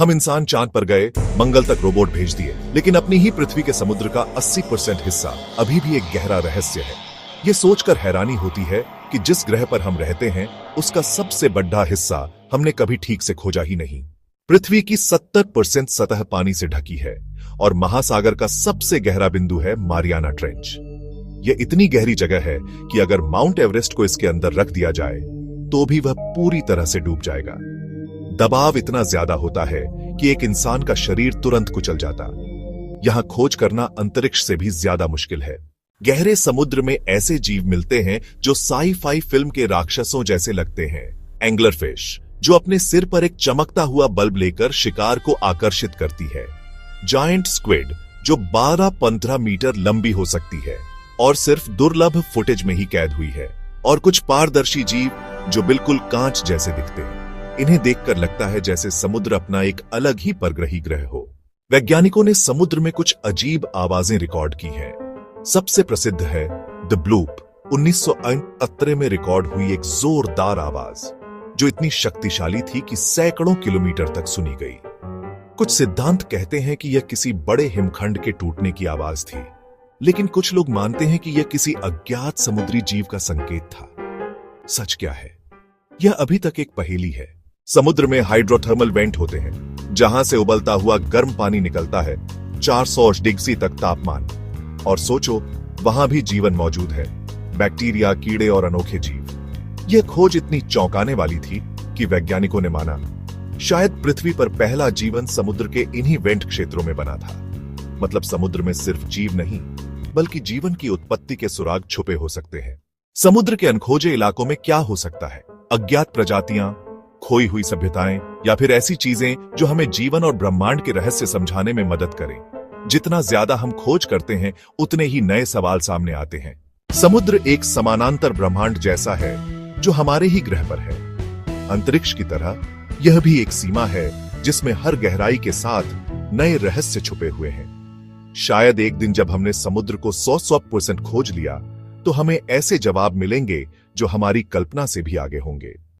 हम इंसान चांद पर गए, मंगल तक रोबोट भेज दिए, लेकिन अपनी ही पृथ्वी के समुद्र का 80% हिस्सा अभी भी एक गहरा रहस्य है। ये सोचकर हैरानी होती है कि जिस ग्रह पर हम रहते हैं उसका सबसे बड़ा हिस्सा हमने कभी ठीक से खोजा ही नहीं। पृथ्वी की 70% सतह पानी से ढकी है और महासागर का सबसे गहरा बिंदु है मारियाना ट्रेंच। यह इतनी गहरी जगह है कि अगर माउंट एवरेस्ट को इसके अंदर रख दिया जाए तो भी वह पूरी तरह से डूब जाएगा। दबाव इतना ज्यादा होता है कि एक इंसान का शरीर तुरंत कुचल जाता। यहां खोज करना अंतरिक्ष से भी ज्यादा मुश्किल है। गहरे समुद्र में ऐसे जीव मिलते हैं जो साई-फाई फिल्म के राक्षसों जैसे लगते हैं। एंगलर फिश, जो अपने सिर पर एक चमकता हुआ बल्ब लेकर शिकार को आकर्षित करती है। जायंट स्क्विड, जो 12-15 मीटर लंबी हो सकती है और सिर्फ दुर्लभ फुटेज में ही कैद हुई है। और कुछ पारदर्शी जीव जो बिल्कुल कांच जैसे दिखते हैं। इन्हें देखकर लगता है जैसे समुद्र अपना एक अलग ही परग्रही ग्रह हो। वैज्ञानिकों ने समुद्र में कुछ अजीब आवाजें रिकॉर्ड की हैं। सबसे प्रसिद्ध है द ब्लूप। 1978 में रिकॉर्ड हुई एक जोरदार आवाज जो इतनी शक्तिशाली थी कि सैकड़ों किलोमीटर तक सुनी गई। कुछ सिद्धांत कहते हैं कि यह किसी बड़े हिमखंड के टूटने की आवाज थी, लेकिन कुछ लोग मानते हैं कि यह किसी अज्ञात समुद्री जीव का संकेत था। सच क्या है, यह अभी तक एक पहेली है। समुद्र में हाइड्रोथर्मल वेंट होते हैं, जहां से उबलता हुआ गर्म पानी निकलता है 400 डिग्री तक तापमान। और सोचो, वहां भी जीवन मौजूद है, बैक्टीरिया, कीड़े और अनोखे जीव। यह खोज इतनी चौंकाने वाली थी कि वैज्ञानिकों ने माना शायद पृथ्वी पर पहला जीवन समुद्र के इन्हीं वेंट क्षेत्रों में बना था। मतलब समुद्र में सिर्फ जीव नहीं, बल्कि जीवन की उत्पत्ति के सुराग छुपे हो सकते हैं। समुद्र के अनखोजे इलाकों में क्या हो सकता है? अज्ञात प्रजातियां, खोई हुई सभ्यताएं, या फिर ऐसी चीजें जो हमें जीवन और ब्रह्मांड के रहस्य समझाने में मदद करें। जितना ज्यादा हम खोज करते हैं उतने ही नए सवाल सामने आते हैं। समुद्र एक समानांतर ब्रह्मांड जैसा है जो हमारे ही ग्रह पर है। अंतरिक्ष की तरह यह भी एक सीमा है जिसमें हर गहराई के साथ नए रहस्य छुपे हुए हैं। शायद एक दिन जब हमने समुद्र को 100% खोज लिया तो हमें ऐसे जवाब मिलेंगे जो हमारी कल्पना से भी आगे होंगे।